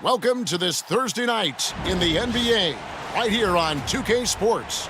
Welcome to this Thursday night in the NBA, right here on 2K Sports.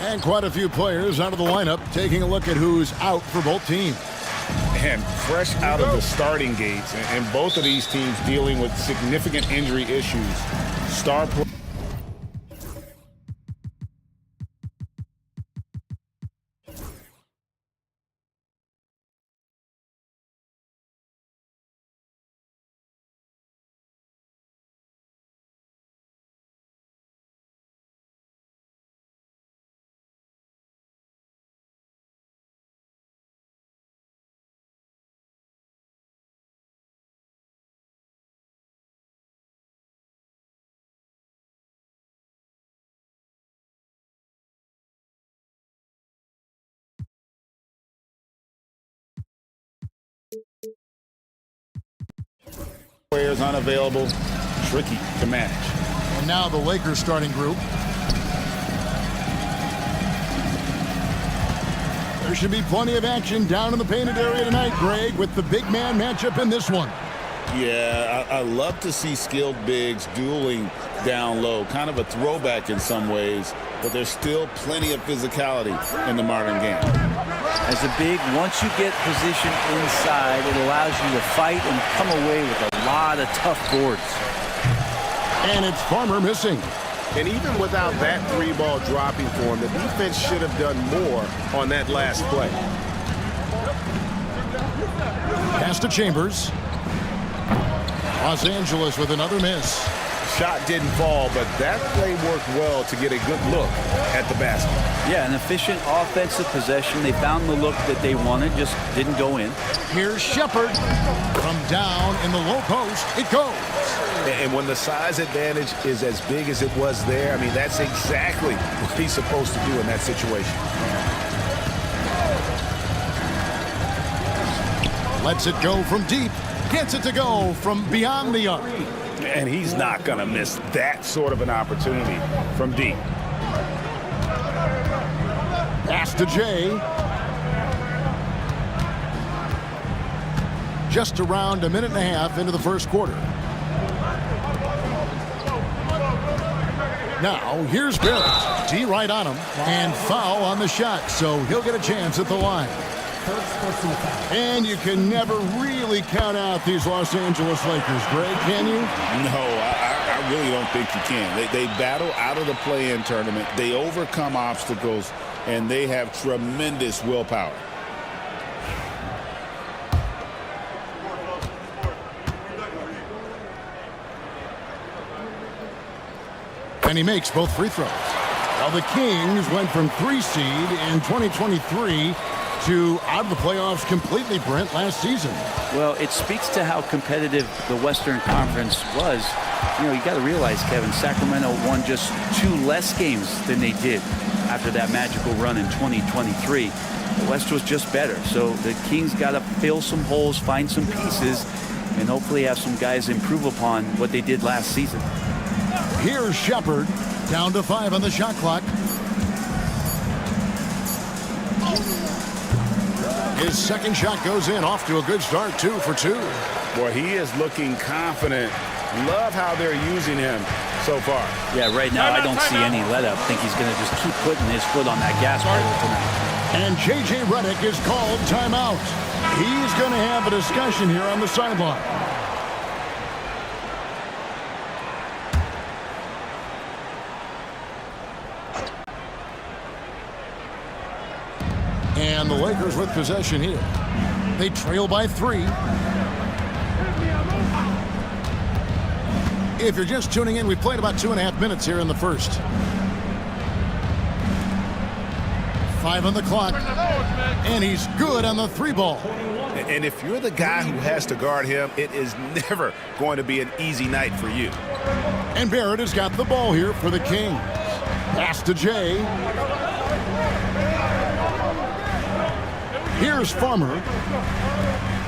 And quite a few players out of the lineup, taking a look at who's out for both teams. And fresh out of the starting gates, and both of these teams dealing with significant injury issues. Star players. Players unavailable, tricky to manage. And now the Lakers starting group. There should be plenty of action down in the painted area tonight, Greg, with the big man matchup in this one. Yeah, I love to see skilled bigs dueling down low. Kind of a throwback in some ways, but there's still plenty of physicality in the modern game. As a big, once you get position inside, it allows you to fight and come away with a lot of tough boards. And it's Farmer missing. And even without that three-ball dropping for him, the defense should have done more on that last play. Pass to Chambers. Los Angeles with another miss. Shot didn't fall, but that play worked well to get a good look at the basket. Yeah, an efficient offensive possession. They found the look that they wanted, just didn't go in. Here's Shepard. From down in the low post, it goes. And when the size advantage is as big as it was there, I mean, that's exactly what he's supposed to do in that situation. Lets it go from deep. Gets it to go from beyond the arc. And he's not going to miss that sort of an opportunity from deep. Pass to Jay. Just around a minute and a half into the first quarter. Now, here's Barrett. D right on him. And foul on the shot, so he'll get a chance at the line. And you can never really count out these Los Angeles Lakers, Greg, can you? No, I really don't think you can. They battle out of the play-in tournament. They overcome obstacles, and they have tremendous willpower. And he makes both free throws. Well, the Kings went from 3 seed in 2023 to out of the playoffs completely, Brent, last season. Well, it speaks to how competitive the Western Conference was You know, you got to realize, Kevin, Sacramento won just 2 less games than they did after that magical run in 2023. The West was just better. So the Kings got to fill some holes, find some pieces, and hopefully have some guys improve upon what they did last season. Here's Shepherd, down to 5 on the shot clock. His second shot goes in, off to a good start, 2 for 2. Boy, he is looking confident. Love how they're using him so far. Yeah, right now I don't see any let up. I think he's going to just keep putting his foot on that gas pedal tonight. And J.J. Redick is called timeout. He's going to have a discussion here on the sideline. And the Lakers with possession here. They trail by 3. If you're just tuning in, we've played about 2.5 minutes here in the first. 5 on the clock. And he's good on the 3 ball. And if you're the guy who has to guard him, it is never going to be an easy night for you. And Barrett has got the ball here for the Kings. Pass to Jay. Here's Farmer.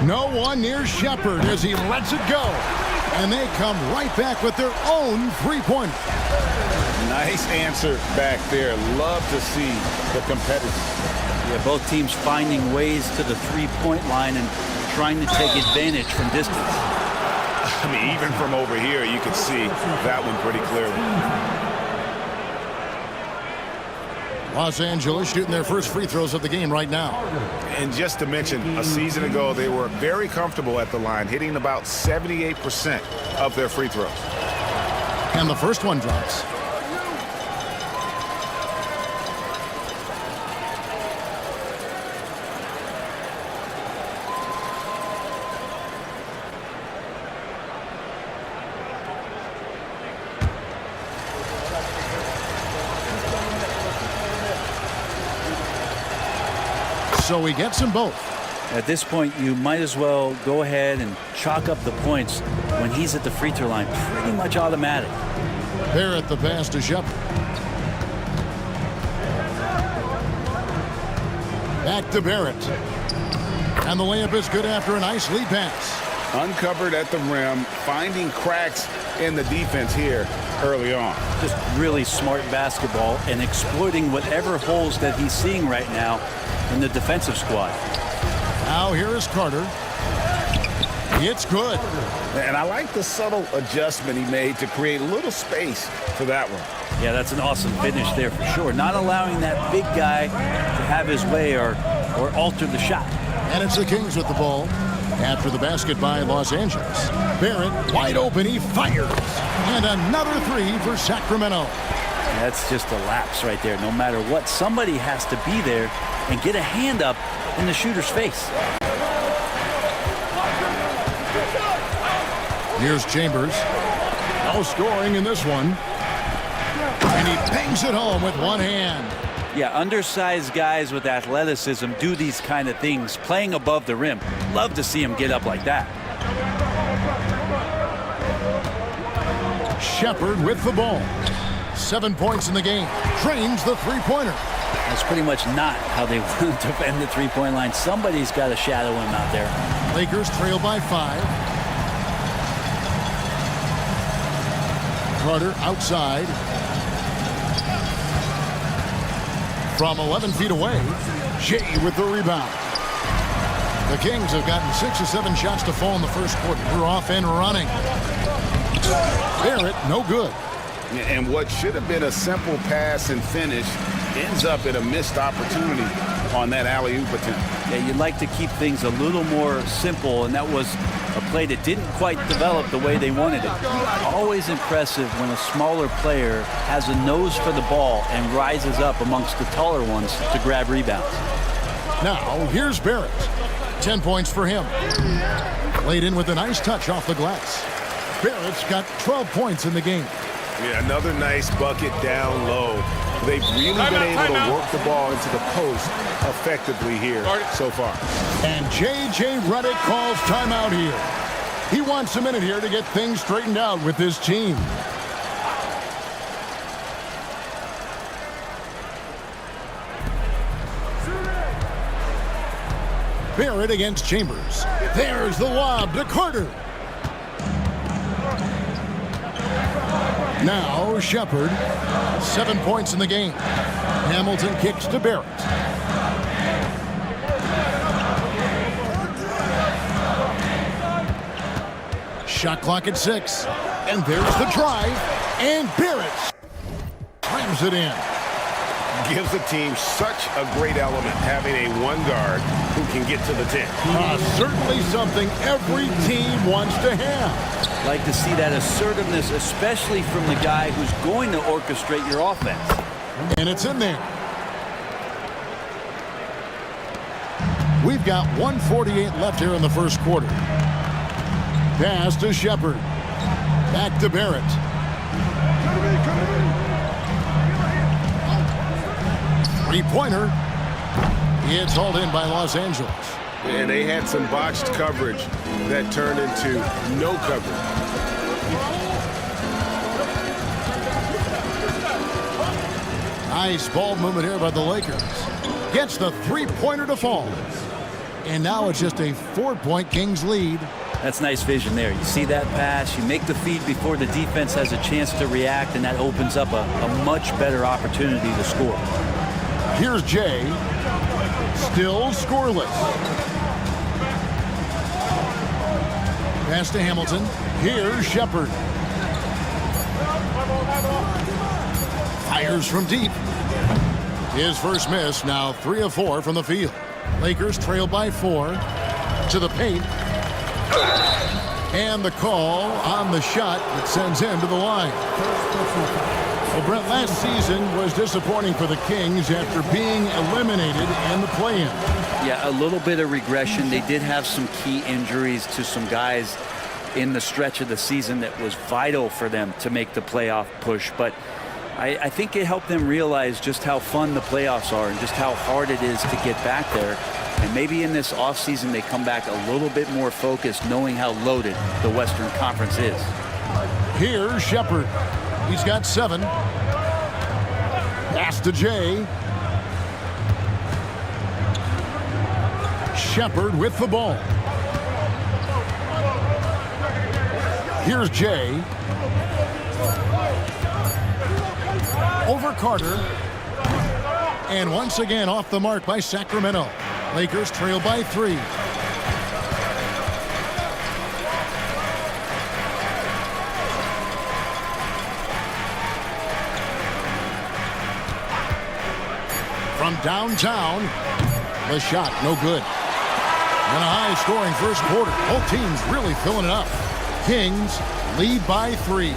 No one near Shepherd as he lets it go. And they come right back with their own 3-pointer. Nice answer back there. Love to see the competitors. Yeah, both teams finding ways to the 3-point line and trying to take advantage from distance. I mean, even from over here, you can see that one pretty clearly. Los Angeles shooting their first free throws of the game right now. And just to mention, a season ago, they were very comfortable at the line, hitting about 78% of their free throws. And the first one drops. So he gets them both. At this point, you might as well go ahead and chalk up the points when he's at the free throw line. Pretty much automatic. Barrett the pass to Shepherd. Back to Barrett. And the layup is good after a nice lead pass. Uncovered at the rim, finding cracks in the defense here early on. Just really smart basketball and exploiting whatever holes that he's seeing right now in the defensive squad. Now here is Carter. It's good. And I like the subtle adjustment he made to create a little space for that one. Yeah, that's an awesome finish there for sure. Not allowing that big guy to have his way or alter the shot. And it's the Kings with the ball. After the basket by Los Angeles. Barrett wide open. He fires. And another 3 for Sacramento. That's just a lapse right there. No matter what, somebody has to be there and get a hand up in the shooter's face. Here's Chambers. No scoring in this one. And he bangs it home with one hand. Yeah, undersized guys with athleticism do these kind of things, playing above the rim. Love to see him get up like that. Shepherd with the ball. 7 points in the game. Trains the 3-pointer. That's pretty much not how they want to defend the 3-point line. Somebody's got to shadow him out there. Lakers trail by 5. Carter outside. From 11 feet away, Shea with the rebound. The Kings have gotten 6 or 7 shots to fall in the first quarter. We're off and running. Barrett, no good. And what should have been a simple pass and finish ends up in a missed opportunity on that alley-oop attempt. Yeah, you'd like to keep things a little more simple, and that was a play that didn't quite develop the way they wanted it. Always impressive when a smaller player has a nose for the ball and rises up amongst the taller ones to grab rebounds. Now, here's Barrett. 10 points for him. Laid in with a nice touch off the glass. Barrett's got 12 points in the game. Yeah, another nice bucket down low. They've really been able to work the ball into the post effectively here so far. And J.J. Redick calls timeout here. He wants a minute here to get things straightened out with his team. Barrett against Chambers. There's the lob to Carter. Now Shepard. 7 points in the game. Hamilton kicks to Barrett. Shot clock at 6. And there's the drive. And Barrett slams it in. Gives the team such a great element having a one guard who can get to the 10. Certainly something every team wants to have. Like to see that assertiveness, especially from the guy who's going to orchestrate your offense. And it's in there. We've got 1:48 left here in the first quarter. Pass to Shepard. Back to Barrett. Three-pointer. It's hauled in by Los Angeles. And they had some botched coverage that turned into no coverage. Nice ball movement here by the Lakers. Gets the three-pointer to fall. And now it's just a 4-point Kings lead. That's nice vision there. You see that pass, you make the feed before the defense has a chance to react, and that opens up a much better opportunity to score. Here's Jay. Still scoreless. Pass to Hamilton. Here's Shepard. Fires from deep. His first miss, now 3 of 4 from the field. Lakers trail by 4. To the paint. And the call on the shot that sends him to the line. Well, Brent, last season was disappointing for the Kings after being eliminated in the play-in. Yeah, a little bit of regression. They did have some key injuries to some guys in the stretch of the season that was vital for them to make the playoff push. But I think it helped them realize just how fun the playoffs are and just how hard it is to get back there. And maybe in this offseason they come back a little bit more focused, knowing how loaded the Western Conference is. Here's Shepard. He's got 7. Pass to Jay. Shepard with the ball. Here's Jay. Over Carter. And once again off the mark by Sacramento. Lakers trail by 3. From downtown, the shot no good. And a high-scoring first quarter. Both teams really filling it up. Kings lead by 3.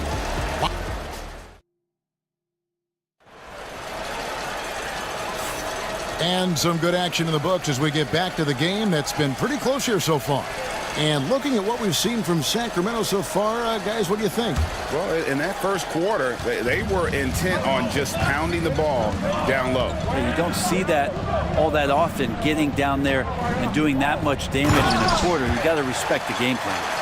And some good action in the books as we get back to the game that's been pretty close here so far. And looking at what we've seen from Sacramento so far, guys, what do you think? Well, in that first quarter, they were intent on just pounding the ball down low. You don't see that all that often, getting down there and doing that much damage in a quarter. You got to respect the game plan.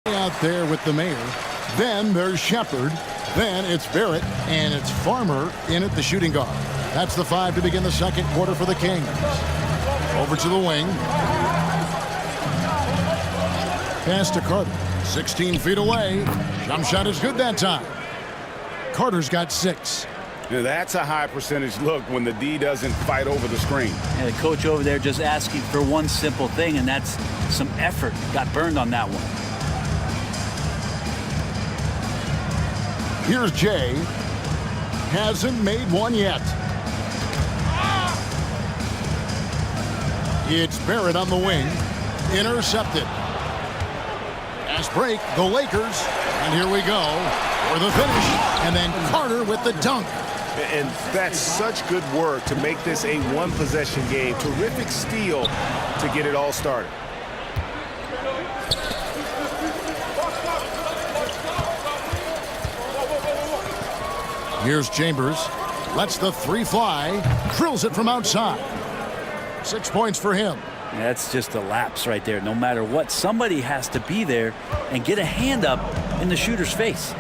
Out there with the mayor. Then there's Shepard. Then it's Barrett. And it's Farmer in at the shooting guard. That's the 5 to begin the second quarter for the Kings. Over to the wing. Pass to Carter. 16 feet away. Jump shot is good that time. Carter's got 6. Now, that's a high percentage look when the D doesn't fight over the screen. And the coach over there just asking for one simple thing, and that's some effort. Got burned on that one. Here's Jay. Hasn't made one yet. It's Barrett on the wing. Intercepted. Fast break, the Lakers. And here we go for the finish. And then Carter with the dunk. And that's such good work to make this a one-possession game. Terrific steal to get it all started. Here's Chambers. Lets the three fly. Drills it from outside. 6 points for him. That's just a lapse right there. No matter what, somebody has to be there and get a hand up in the shooter's face.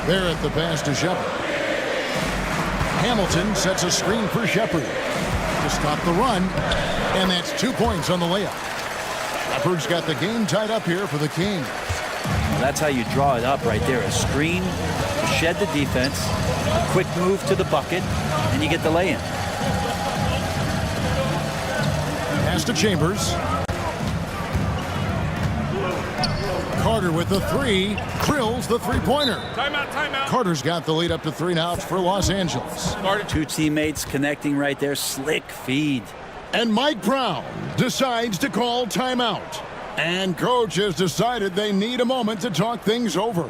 There at the pass to Shepard. Hamilton sets a screen for Shepard to stop the run, and that's 2 points on the layup. Shepard's got the game tied up here for the Kings. Well, that's how you draw it up right there. A screen to shed the defense, a quick move to the bucket, and you get the lay-in. Pass to Chambers. Carter with the three. Drills the three-pointer. Timeout, timeout. Carter's got the lead up to 3 now for Los Angeles. Two teammates connecting right there. Slick feed. And Mike Brown decides to call timeout. And coach has decided they need a moment to talk things over.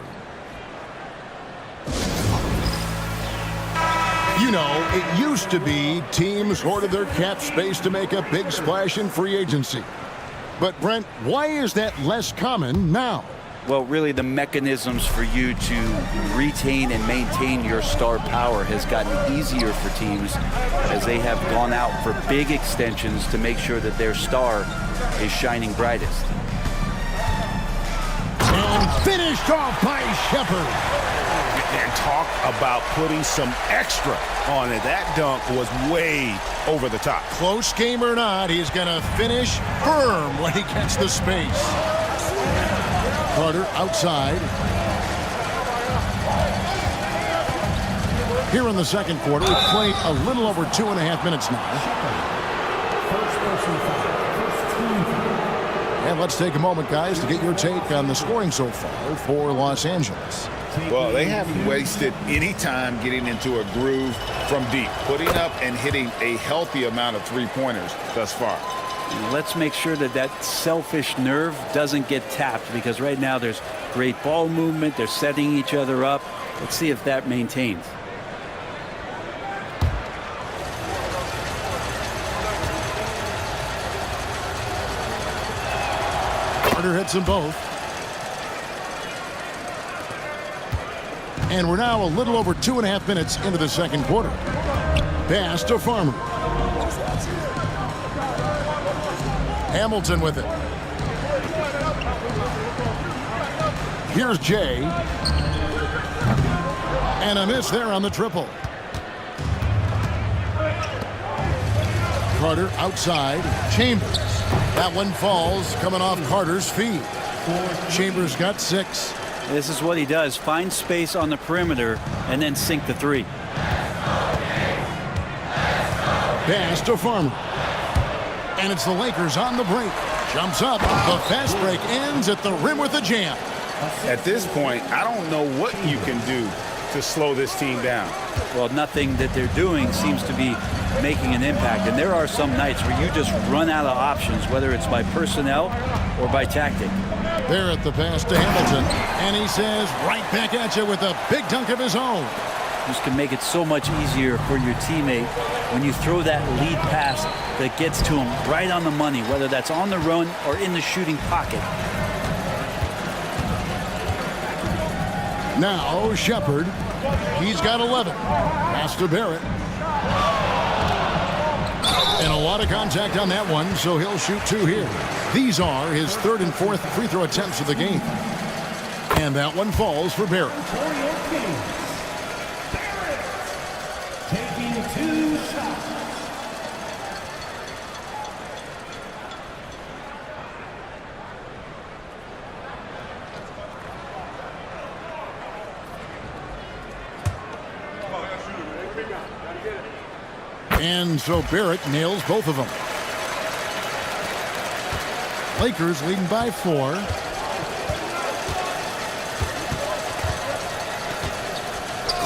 You know, it used to be teams hoarded their cap space to make a big splash in free agency. But, Brent, why is that less common now? Well, really, the mechanisms for you to retain and maintain your star power has gotten easier for teams as they have gone out for big extensions to make sure that their star is shining brightest. And finished off by Shepard. And talk about putting some extra on it. That dunk was way over the top. Close game or not, he's going to finish firm when he gets the space. Carter outside. Here in the second quarter, we've played a little over 2.5 minutes now. And let's take a moment, guys, to get your take on the scoring so far for Los Angeles. Well, they haven't wasted any time getting into a groove from deep, putting up and hitting a healthy amount of three-pointers thus far. Let's make sure that that selfish nerve doesn't get tapped, because right now there's great ball movement. They're setting each other up. Let's see if that maintains. Carter hits them both. And we're now a little over 2.5 minutes into the second quarter. Pass to Farmer. Hamilton with it. Here's Jay. And a miss there on the triple. Carter outside. Chambers. That one falls, coming off Carter's feet. Chambers got 6. This is what he does. Find space on the perimeter and then sink the three. Pass to Farmer. And it's the Lakers on the break. Jumps up. The fast break ends at the rim with a jam. At this point, I don't know what you can do to slow this team down. Well, nothing that they're doing seems to be making an impact. And there are some nights where you just run out of options, whether it's by personnel or by tactic. There at the pass to Hamilton. And he says right back at you with a big dunk of his own. This can make it so much easier for your teammate when you throw that lead pass that gets to him right on the money, whether that's on the run or in the shooting pocket. Now Shepard. He's got 11. Pass to Barrett. And a lot of contact on that one, so he'll shoot 2 here. These are his 3rd and 4th free throw attempts of the game. And that one falls for Barrett. Taking 2 shots. And so Barrett nails both of them. Lakers leading by 4.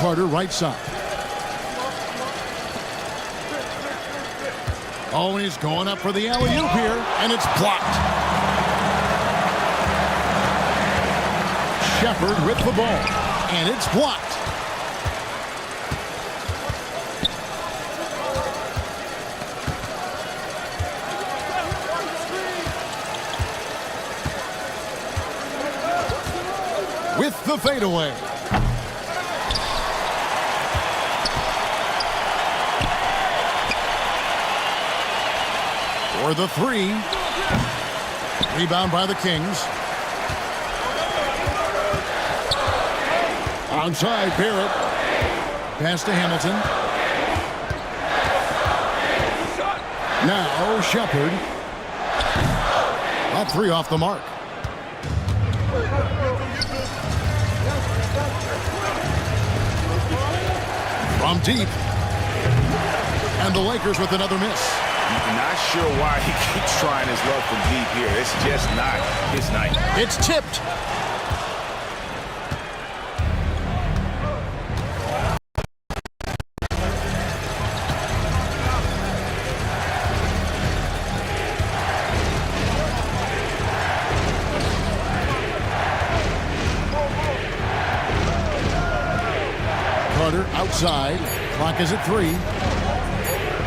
Carter right side. Oh, he's going up for the alley-oop here, and it's blocked. Shepard with the ball, and it's blocked. with the fadeaway. For the three. Rebound by the Kings. Outside, Barrett. Pass to Hamilton. Now Shepard. That three off the mark. From deep. And the Lakers with another miss. Not sure why he keeps trying his luck from deep here. It's just not his night. It's tipped. Carter outside. Clock is at 3.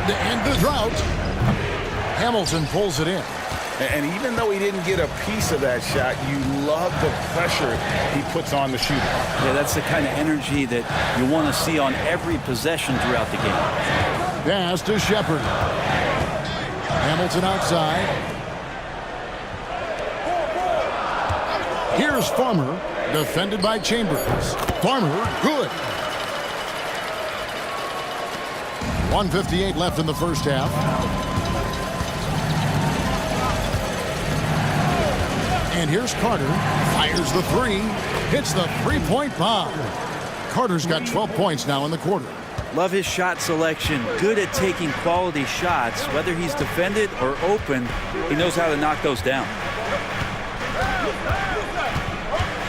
To end the drought. Hamilton pulls it in. And even though he didn't get a piece of that shot, you love the pressure he puts on the shooter. Yeah, that's the kind of energy that you want to see on every possession throughout the game. Pass to Shepard. Hamilton outside. Here's Farmer, defended by Chambers. Farmer, good. 1:58 left in the first half. And here's Carter. Fires the three. Hits the three-point bomb. Carter's got 12 points now in the quarter. Love his shot selection. Good at taking quality shots. Whether he's defended or open, he knows how to knock those down.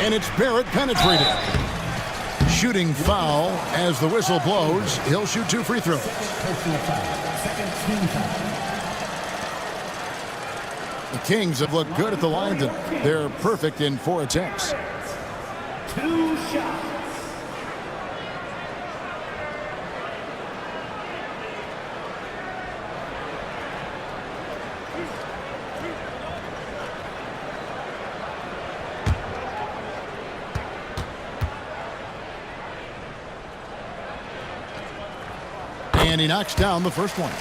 And it's Barrett penetrating. Shooting foul as the whistle blows. He'll shoot 2 free throws. The Kings have looked good at the line tonight. They're perfect in 4 attempts. 2 shots. And he knocks down the first one.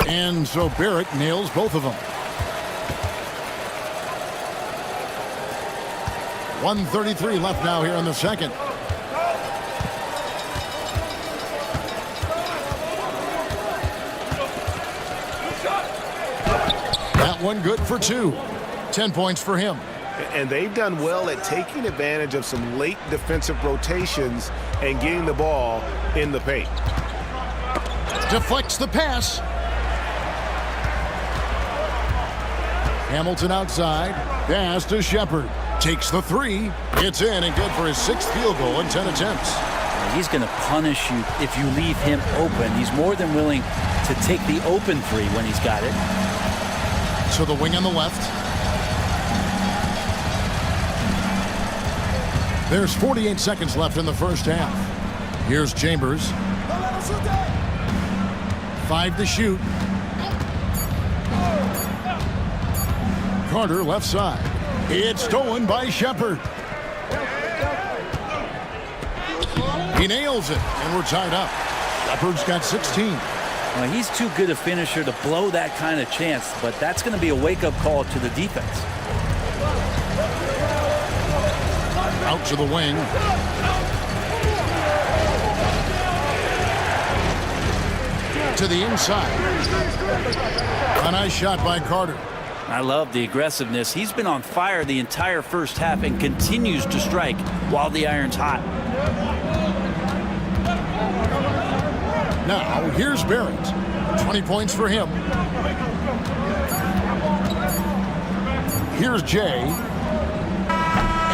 And so Barrett nails both of them. 1:33 left now here in the second. That one good for 2. 10 points for him. And they've done well at taking advantage of some late defensive rotations and getting the ball in the paint. Deflects the pass. Hamilton outside. Pass to Shepard. Takes the three. It's in and good for his 6th field goal in 10 attempts. He's going to punish you if you leave him open. He's more than willing to take the open three when he's got it. So the wing on the left. There's 48 seconds left in the first half. Here's Chambers. 5 to shoot. Carter left side. It's stolen by Shepard. He nails it, and we're tied up. Shepard's got 16. Well, he's too good a finisher to blow that kind of chance, but that's going to be a wake-up call to the defense. Out to the wing. To the inside. A nice shot by Carter. I love the aggressiveness. He's been on fire the entire first half and continues to strike while the iron's hot. Now, here's Barrett. 20 points for him. Here's Jay.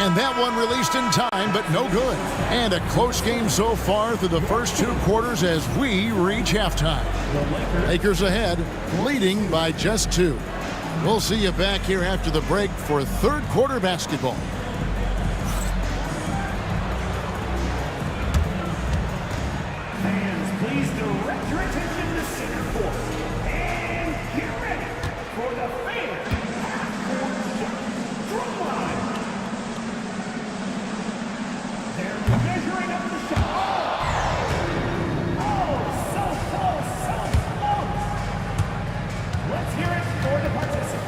And that one released in time, but no good. And a close game so far through the first 2 quarters as we reach halftime. Lakers ahead, leading by just 2. We'll see you back here after the break for third quarter basketball. Fans, please direct your attention to center court. And get ready for the fan half-court shot drum line. They're measuring up the shot. Oh, so close, so close. Let's hear it for the participants.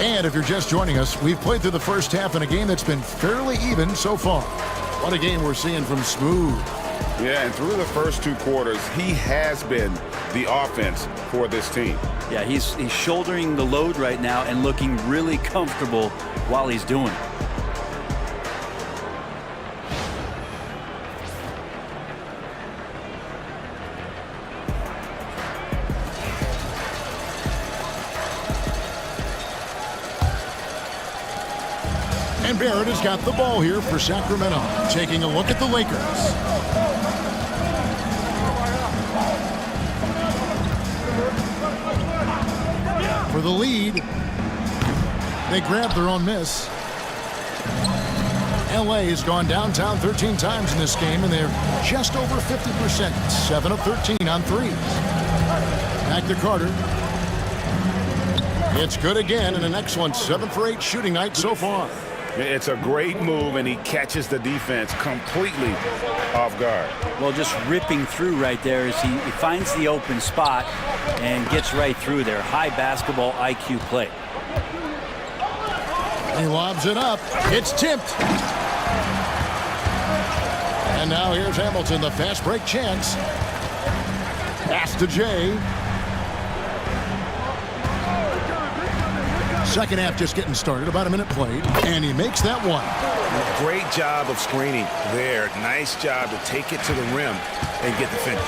And if you're just joining us, we've played through the first half in a game that's been fairly even so far. What a game we're seeing from Smooth. Yeah, and through the first 2 quarters, he has been the offense for this team. Yeah, he's shouldering the load right now and looking really comfortable while he's doing it. And Barrett has got the ball here for Sacramento. Taking a look at the Lakers. For the lead. They grabbed their own miss. LA has gone downtown 13 times in this game, and they're just over 50%. 7 of 13 on threes. Back to Carter. It's good again, and an excellent 7 for 8 shooting night so far. It's a great move, and he catches the defense completely off guard. Well, just ripping through right there as he finds the open spot and gets right through there. High basketball IQ play. He lobs it up. It's tipped. And now here's Hamilton, the fast break chance. Pass to Jay. Second half just getting started, about a minute played, and he makes that one. Great job of screening there. Nice job to take it to the rim and get the finish.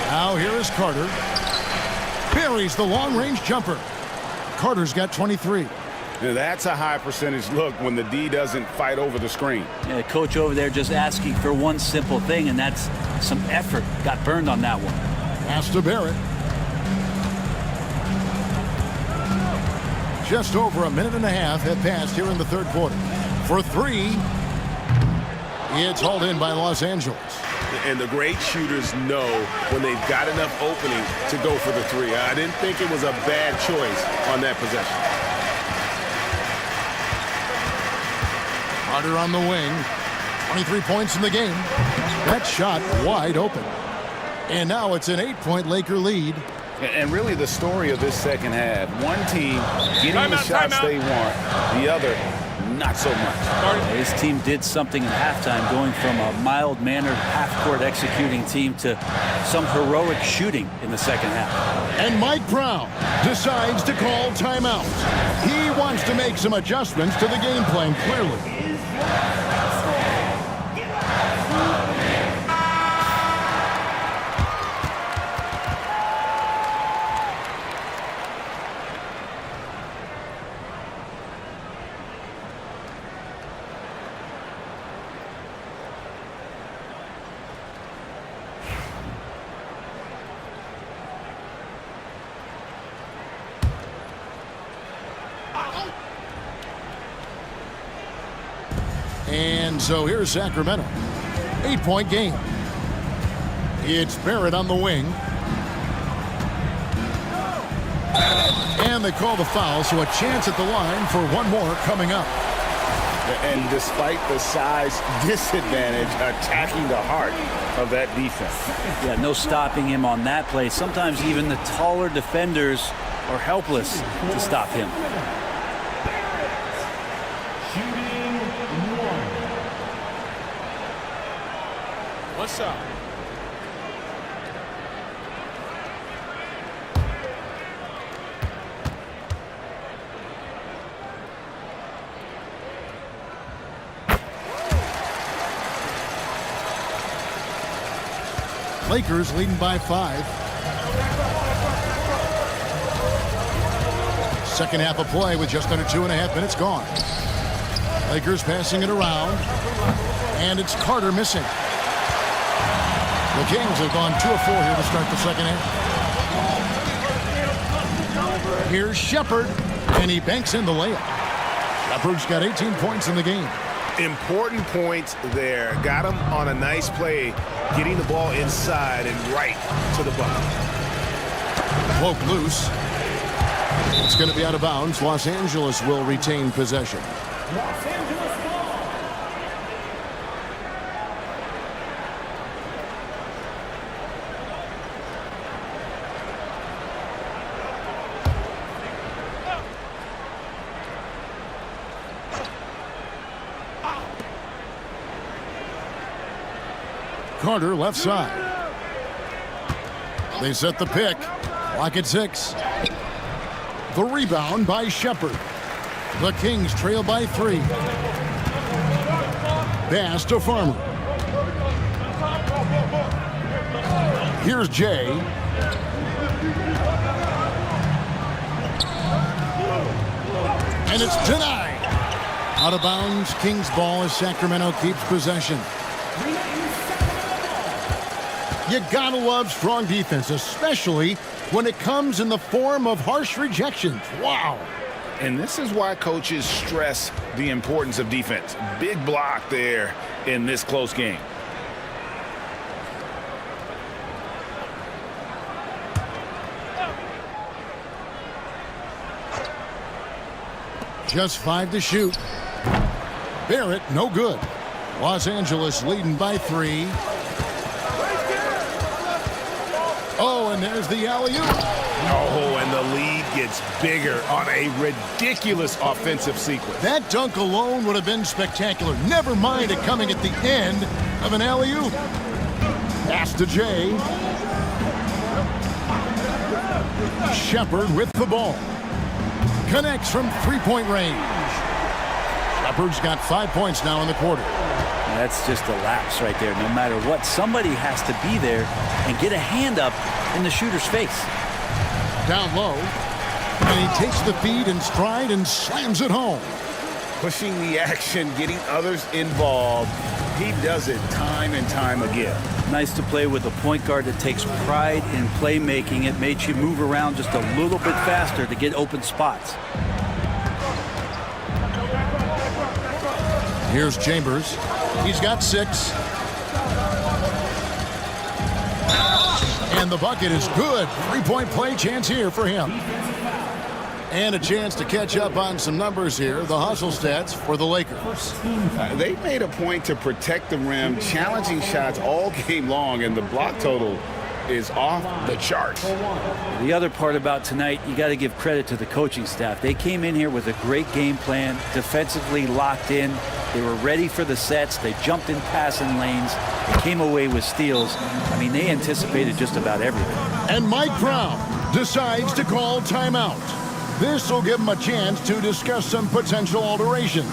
Now here is Carter. Buries the long-range jumper. Carter's got 23. Now, that's a high percentage look when the D doesn't fight over the screen. Yeah, coach over there just asking for one simple thing, and that's some effort. Got burned on that one. Pass to Barrett. Just over a minute and a half have passed here in the third quarter. For 3, it's hauled in by Los Angeles. And the great shooters know when they've got enough opening to go for the 3. I didn't think it was a bad choice on that possession. Carter on the wing. 23 points in the game. That shot wide open. And now it's an 8-point Laker lead. And really the story of this second half, one team getting the shots they want, the other not so much. His team did something at halftime, going from a mild-mannered half-court executing team to some heroic shooting in the second half. And Mike Brown decides to call timeout. He wants to make some adjustments to the game plan, clearly. And so here's Sacramento. 8-point game. It's Barrett on the wing. And they call the foul, so a chance at the line for one more coming up. And despite the size disadvantage, attacking the heart of that defense. Yeah, no stopping him on that play. Sometimes even the taller defenders are helpless to stop him. Shooting one. What's up? Lakers leading by 5. Second half of play with just under 2.5 minutes gone. Lakers passing it around. And it's Carter missing. The Kings have gone 2 of 4 here to start the second half. Here's Shepherd. And he banks in the layup. Shepherd's got 18 points in the game. Important points there. Got him on a nice play, getting the ball inside and right to the bucket. Woke loose. It's going to be out of bounds. Los Angeles will retain possession. Los Angeles ball. Carter left side. They set the pick. Lock at 6. The rebound by Shepherd. The Kings trail by 3. Pass to Farmer. Here's Jay. And it's denied. Out of bounds. Kings ball as Sacramento keeps possession. You gotta love strong defense, especially when it comes in the form of harsh rejections. Wow. And this is why coaches stress the importance of defense. Big block there in this close game. Just 5 to shoot. Barrett, no good. Los Angeles leading by 3. Oh, and there's the alley-oop. Oh, and the lead gets bigger on a ridiculous offensive sequence. That dunk alone would have been spectacular. Never mind it coming at the end of an alley-oop. Pass to Jay. Shepherd with the ball. Connects from three-point range. Shepherd's got 5 points now in the quarter. That's just a lapse right there. No matter what, somebody has to be there and get a hand up in the shooter's face. Down low. And he takes the feed in stride and slams it home. Pushing the action, getting others involved. He does it time and time again. Nice to play with a point guard that takes pride in playmaking. It makes you move around just a little bit faster to get open spots. Here's Chambers. He's got 6. And the bucket is good. 3-point play chance here for him. And a chance to catch up on some numbers here. The hustle stats for the Lakers. They made a point to protect the rim, challenging shots all game long, and the block total is off the charts. The other part about tonight, you got to give credit to the coaching staff. They came in here with a great game plan, defensively locked in. They were ready for the sets. They jumped in passing lanes. They came away with steals. I mean, they anticipated just about everything. And Mike Brown decides to call timeout. This will give him a chance to discuss some potential alterations.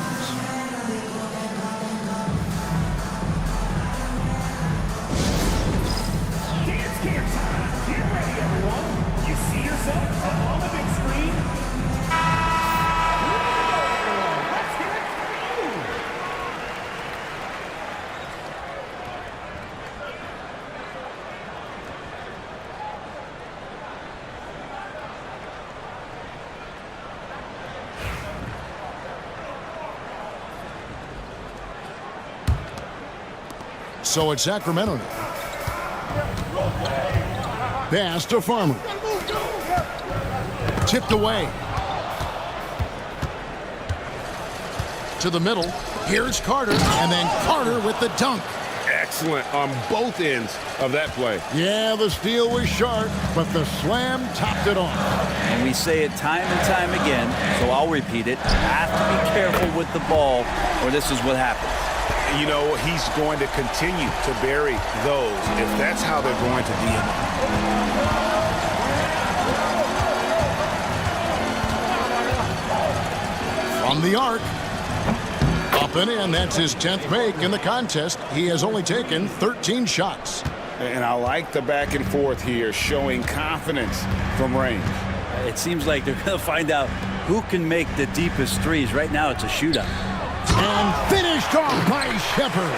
Dance camp time. Get ready, everyone. You see yourself up on the big screen? Let's get it moving. So it's Sacramento now. Pass to Farmer. Tipped away. To the middle. Here's Carter. And then Carter with the dunk. Excellent on both ends of that play. Yeah, the steal was sharp, but the slam topped it off. And we say it time and time again, so I'll repeat it. Have to be careful with the ball, or this is what happens. You know, he's going to continue to bury those if that's how they're going to be. From the arc. Up and in. That's his 10th make in the contest. He has only taken 13 shots. And I like the back and forth here, showing confidence from range. It seems like they're going to find out who can make the deepest threes. Right now, it's a shootout. And finished off by Shepherd.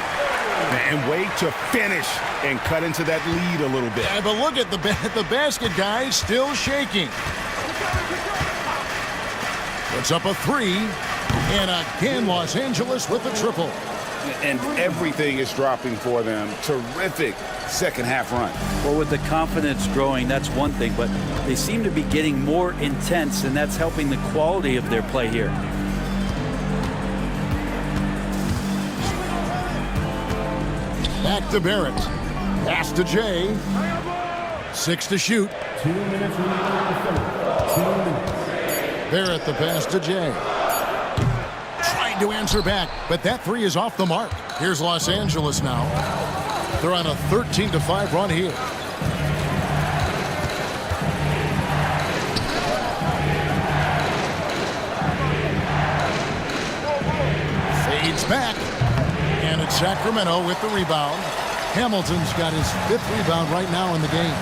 And way to finish and cut into that lead a little bit. Yeah, but look at the basket guy still shaking. Puts up a three. And again, Los Angeles with the triple. And everything is dropping for them. Terrific second half run. Well, with the confidence growing, that's one thing, but they seem to be getting more intense, and that's helping the quality of their play here. Back to Barrett. Pass to Jay. 6 to shoot. 2 minutes remaining. 2 minutes. Barrett the pass to Jay. Trying to answer back, but that three is off the mark. Here's Los Angeles now. They're on a 13-5 run here. Fades back. And it's Sacramento with the rebound. Hamilton's got his 5th rebound right now in the game.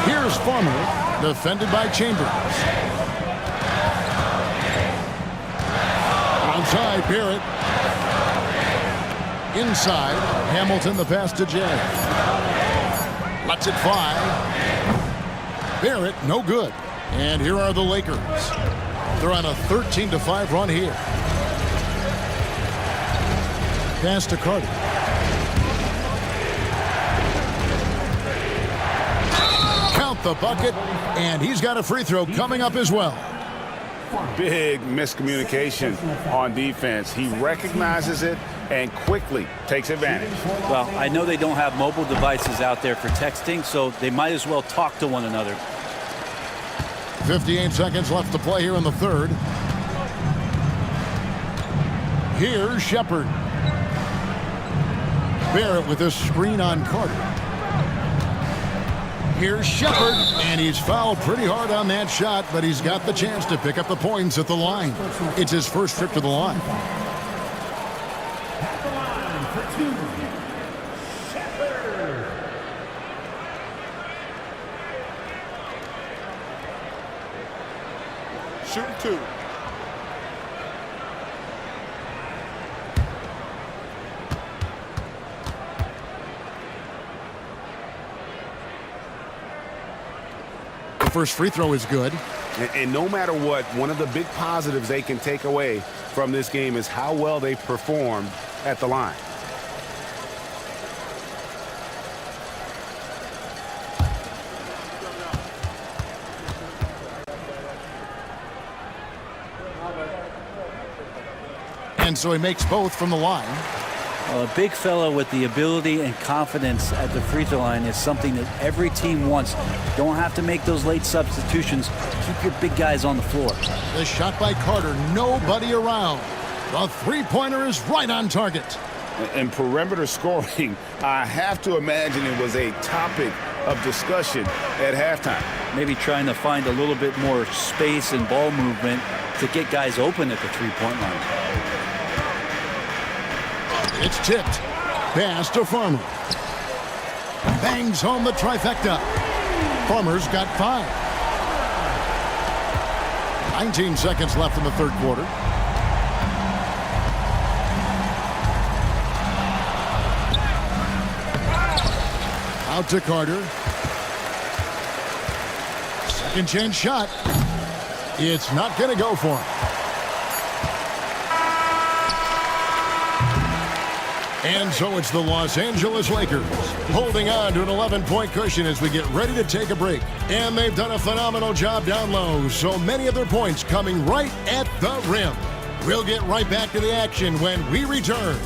Here's Farmer, defended by Chambers. Outside, Barrett. Inside, Hamilton the pass to Jay. Lets it fly. Barrett, no good. And here are the Lakers. They're on a 13-5 run here. Pass to Carter. Count the bucket, and he's got a free throw coming up as well. Big miscommunication on defense. He recognizes it and quickly takes advantage. Well, I know they don't have mobile devices out there for texting, so they might as well talk to one another. 58 seconds left to play here in the third. Here's Shepherd. Barrett with this screen on Carter. Here's Shepherd, and he's fouled pretty hard on that shot, but he's got the chance to pick up the points at the line. It's his first trip to the line. At the line for 2. Shepherd. Shoot 2. The first free throw is good. And no matter what, one of the big positives they can take away from this game is how well they performed at the line. And so he makes both from the line. Well, a big fella with the ability and confidence at the free throw line is something that every team wants. Don't have to make those late substitutions. Keep your big guys on the floor. The shot by Carter, nobody around. The three-pointer is right on target. And perimeter scoring, I have to imagine it was a topic of discussion at halftime. Maybe trying to find a little bit more space and ball movement to get guys open at the three-point line. It's tipped. Pass to Farmer. Bangs home the trifecta. Farmer's got 5. 19 seconds left in the third quarter. Out to Carter. Second chance shot. It's not going to go for him. And so it's the Los Angeles Lakers holding on to an 11-point cushion as we get ready to take a break. And they've done a phenomenal job down low, so many of their points coming right at the rim. We'll get right back to the action when we return.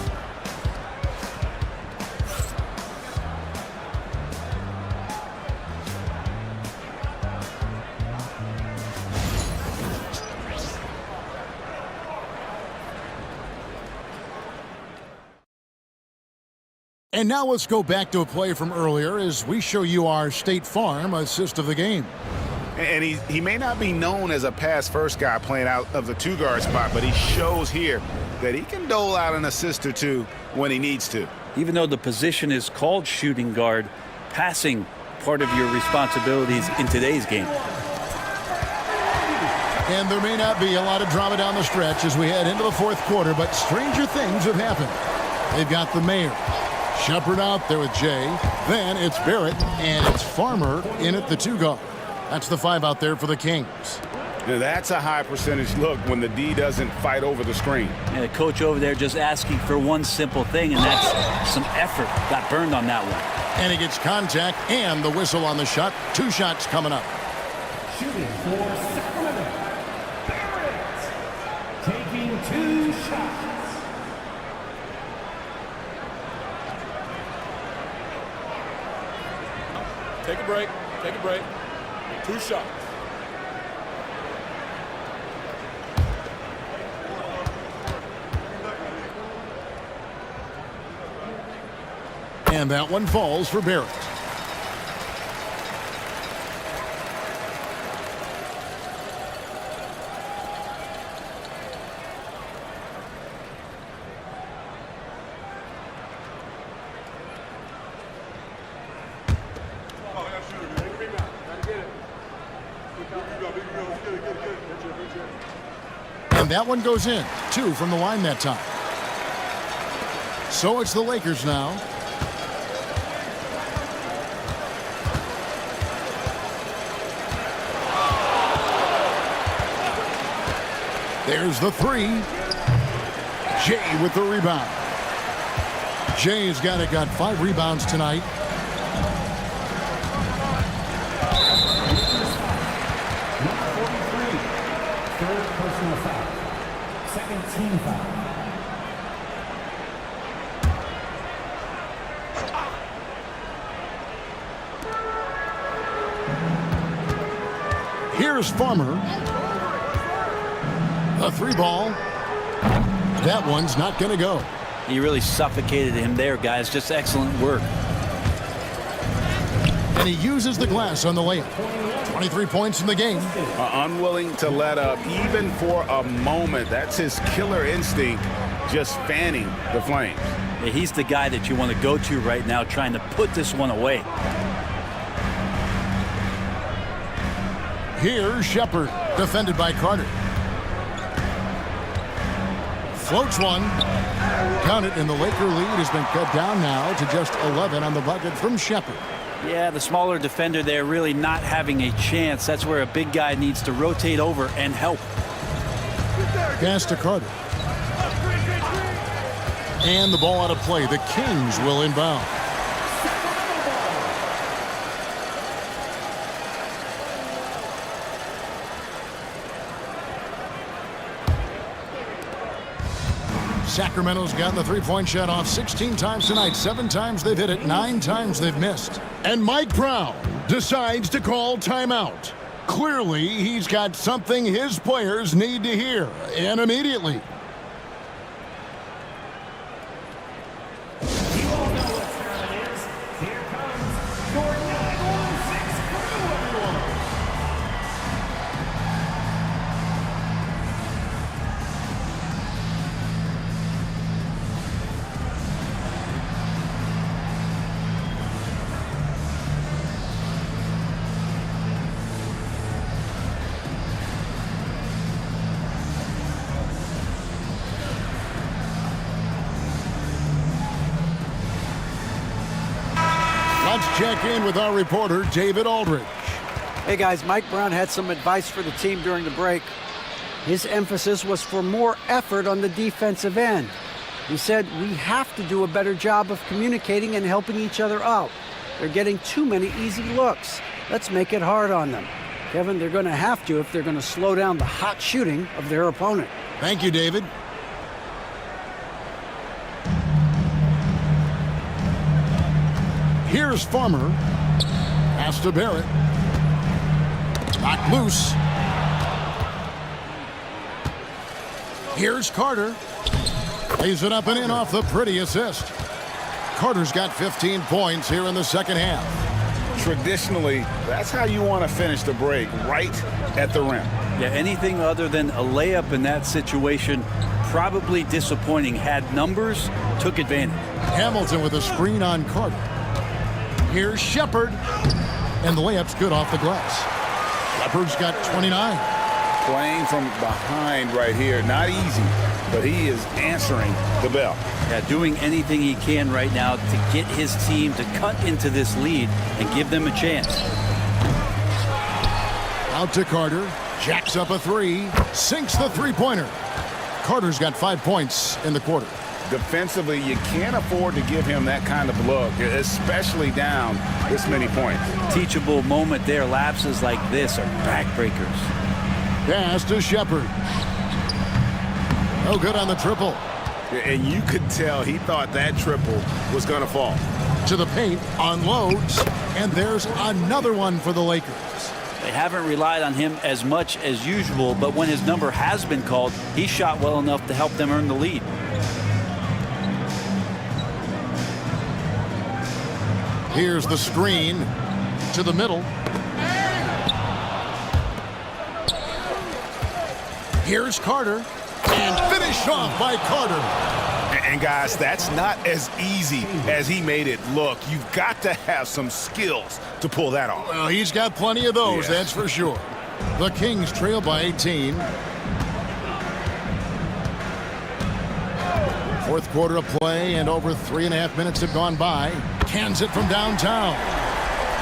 And now let's go back to a play from earlier as we show you our State Farm assist of the game. And he may not be known as a pass-first guy playing out of the two-guard spot, but he shows here that he can dole out an assist or two when he needs to. Even though the position is called shooting guard, passing part of your responsibilities in today's game. And there may not be a lot of drama down the stretch as we head into the fourth quarter, but stranger things have happened. They've got the mayor. Shepard out there with Jay. Then it's Barrett, and it's Farmer in at the two-guard. That's the 5 out there for the Kings. Now that's a high percentage look when the D doesn't fight over the screen. And the coach over there just asking for one simple thing, and that's some effort. Got burned on that one. And he gets contact and the whistle on the shot. 2 shots coming up. Shooting for Sacramento. Barrett taking 2 shots. Take a break. Take a break. 2 shots. And that one falls for Barrett. And that one goes in. 2 from the line that time. So it's the Lakers now. There's the 3. Jay with the rebound. Jay's got 5 rebounds tonight. Third personal foul. Second team foul. Here's Farmer. A 3 ball. That one's not going to go. You really suffocated him there, guys. Just excellent work. And he uses the glass on the layup. 23 points in the game. Unwilling to let up even for a moment. That's his killer instinct, just fanning the flames. Yeah, he's the guy that you want to go to right now, trying to put this one away. Here's Shepard, defended by Carter. Floats one. Count it, and the Laker lead has been cut down now to just 11 on the bucket from Shepard. Yeah, the smaller defender there really not having a chance. That's where a big guy needs to rotate over and help. Pass to Carter. And the ball out of play. The Kings will inbound. Sacramento's gotten the 3-point shot off 16 times tonight. 7 times they've hit it, 9 times they've missed. And Mike Brown decides to call timeout. Clearly, he's got something his players need to hear, and immediately. You all know what time it is. Here comes your 916 crew, everyone. Let's check in with our reporter, David Aldridge. Hey guys, Mike Brown had some advice for the team during the break. His emphasis was for more effort on the defensive end. He said, "We have to do a better job of communicating and helping each other out. They're getting too many easy looks. Let's make it hard on them." Kevin, they're going to have to if they're going to slow down the hot shooting of their opponent. Thank you, David. Here's Farmer. Pass to Barrett. Knocked loose. Here's Carter. Lays it up and in off the pretty assist. Carter's got 15 points here in the second half. Traditionally, that's how you want to finish the break, right at the rim. Yeah, anything other than a layup in that situation, probably disappointing. Had numbers, took advantage. Hamilton with a screen on Carter. Here's Shepard. And the layup's good off the glass. Shepard's got 29. Playing from behind right here, not easy, but he is answering the bell. Yeah, doing anything he can right now to get his team to cut into this lead and give them a chance. Out to Carter. Jacks up a three. Sinks the three-pointer. Carter's got 5 points in the quarter. Defensively, you can't afford to give him that kind of look, especially down this many points. Teachable moment there. Lapses like this are backbreakers. Pass to Shepard. No good on the triple. And you could tell he thought that triple was going to fall. To the paint, unloads, and there's another one for the Lakers. They haven't relied on him as much as usual, but when his number has been called, he shot well enough to help them earn the lead. Here's the screen to the middle. Here's Carter. And finished off by Carter. And guys, that's not as easy as he made it look. You've got to have some skills to pull that off. Well, he's got plenty of those, that's for sure. The Kings trail by 18. Fourth quarter of play, and over 3.5 minutes have gone by. Cans it from downtown.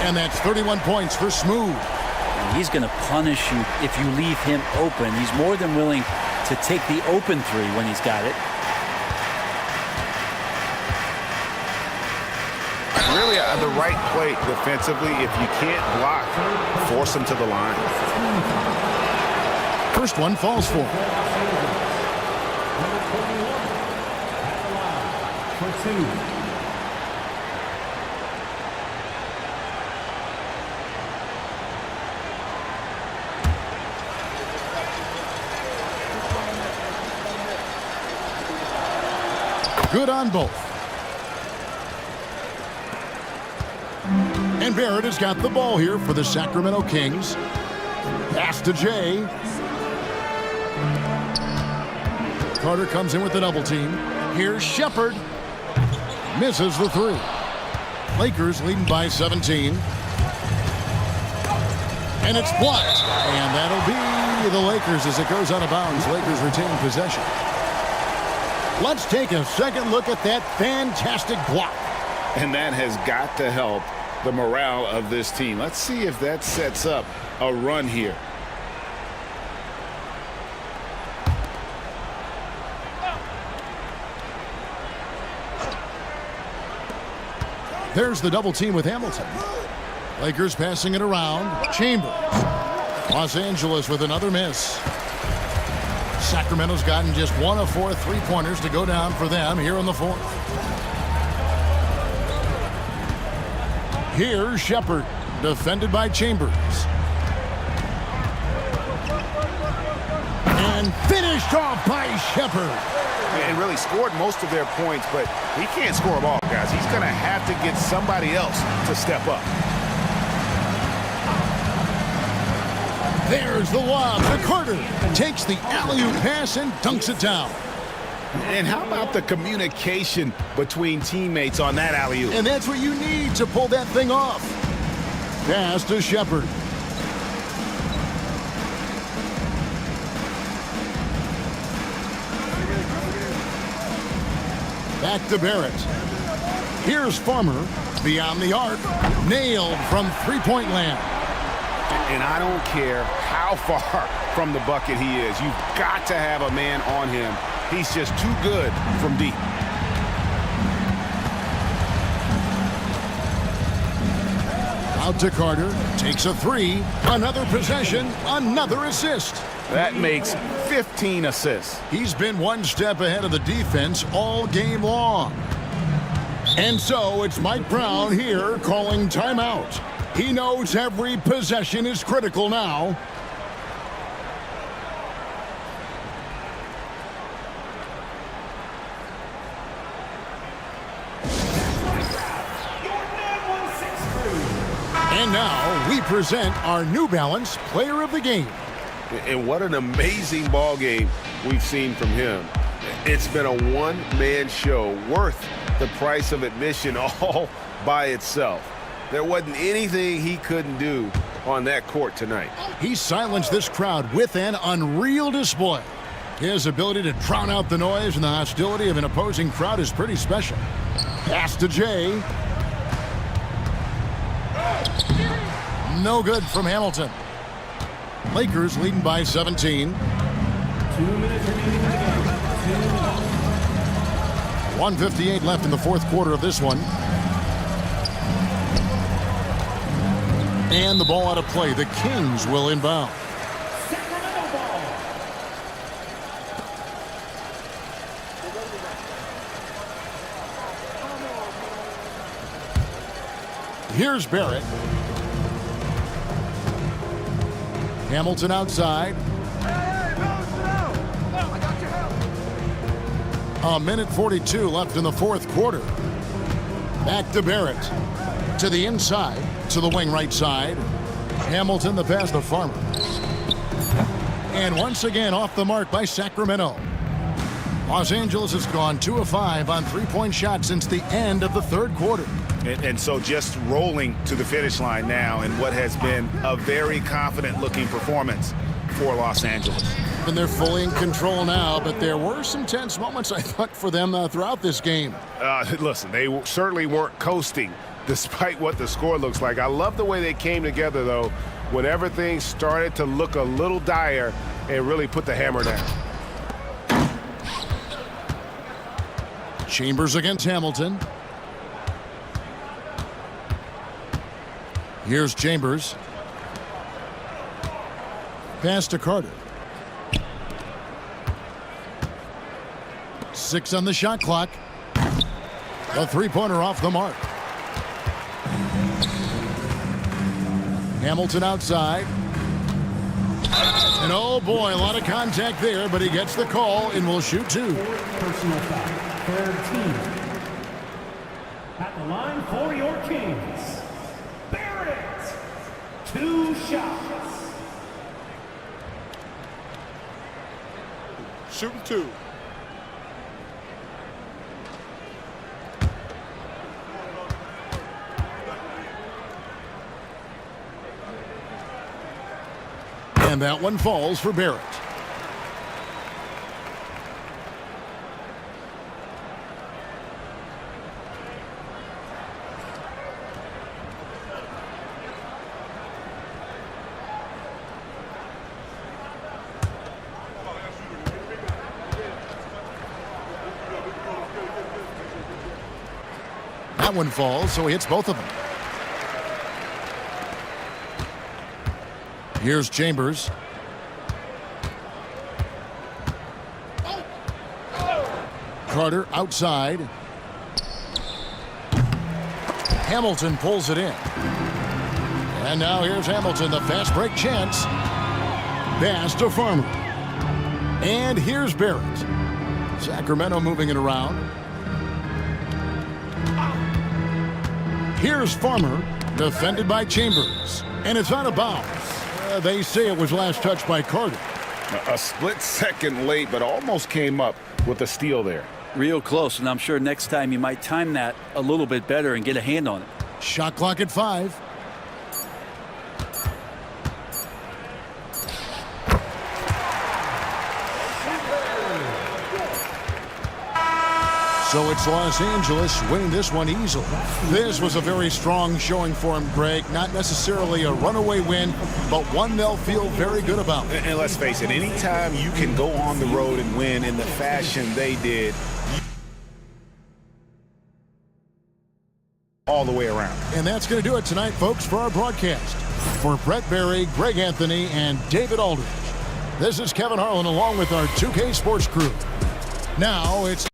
And that's 31 points for Smooth. And he's going to punish you if you leave him open. He's more than willing to take the open three when he's got it. Really the right play defensively. If you can't block, force him to the line. First one falls for him. For two. Good on both. And Barrett has got the ball here for the Sacramento Kings. Pass to Jay. Carter comes in with the double team. Here's Shepard. Misses the three. Lakers leading by 17. And it's blocked. And that'll be the Lakers as it goes out of bounds. Lakers retain possession. Let's take a second look at that fantastic block. And that has got to help the morale of this team. Let's see if that sets up a run here. There's the double team with Hamilton. Lakers passing it around. Chambers. Los Angeles with another miss. Sacramento's gotten just 1 of 4 three-pointers to go down for them here in the fourth. Here's Shepard, defended by Chambers. And finished off by Shepard. And really scored most of their points, but he can't score them all, guys. He's going to have to get somebody else to step up. There's the lob to Carter. Takes the alley-oop pass and dunks it down. And how about the communication between teammates on that alley-oop? And that's what you need to pull that thing off. Pass to Shepard. Back to Barrett. Here's Farmer. Beyond the arc. Nailed from three-point land. And I don't care how far from the bucket he is. You've got to have a man on him He's just too good from deep. Out to Carter. Takes a three. Another possession. Another assist. That makes 15 assists. He's been one step ahead of the defense all game long. And so it's Mike Brown here calling timeout. He knows every possession is critical now. And now we present our New Balance Player of the Game. And what an amazing ball game we've seen from him. It's been a one-man show worth the price of admission all by itself. There wasn't anything he couldn't do on that court tonight. He silenced this crowd with an unreal display. His ability to drown out the noise and the hostility of an opposing crowd is pretty special. Pass to Jay. No good from Hamilton. Lakers leading by 17. 2 minutes remaining in the game. 1:58 left in the fourth quarter of this one. And the ball out of play. The Kings will inbound. Sacramento ball. Here's Barrett. Hamilton outside. A minute 42 left in the fourth quarter. Back to Barrett. To the inside. To the wing right side. Hamilton the pass to Farmer. And once again off the mark by Sacramento. Los Angeles has gone 2 of 5 on three-point shots since the end of the third quarter. And so just rolling to the finish line now in what has been a very confident-looking performance for Los Angeles. And they're fully in control now, but there were some tense moments, I thought, for them throughout this game. Listen, they certainly weren't coasting despite what the score looks like. I love the way they came together, though, whenever things started to look a little dire and really put the hammer down. Chambers against Hamilton. Here's Chambers. Pass to Carter. 6 on the shot clock. The three-pointer off the mark. Hamilton outside. And oh boy, a lot of contact there, but he gets the call and will shoot 2. Personal foul. Third team. At the line for your Kings. Barrett. 2 shots. Shooting 2. And that one falls for Barrett. That one falls, so he hits both of them. Here's Chambers. Carter outside. Hamilton pulls it in. And now here's Hamilton, the fast break chance. Pass to Farmer. And here's Barrett. Sacramento moving it around. Here's Farmer, defended by Chambers. And it's out of bounds. They say it was last touched by Carter. A split second late, but almost came up with a steal there. Real close, and I'm sure next time you might time that a little bit better and get a hand on it. Shot clock at 5. So it's Los Angeles winning this one easily. This was a very strong showing for him, Greg. Not necessarily a runaway win, but one they'll feel very good about. And let's face it, anytime you can go on the road and win in the fashion they did, all the way around. And that's going to do it tonight, folks, for our broadcast. For Brett Berry, Greg Anthony, and David Aldridge, this is Kevin Harlan along with our 2K Sports crew. Now it's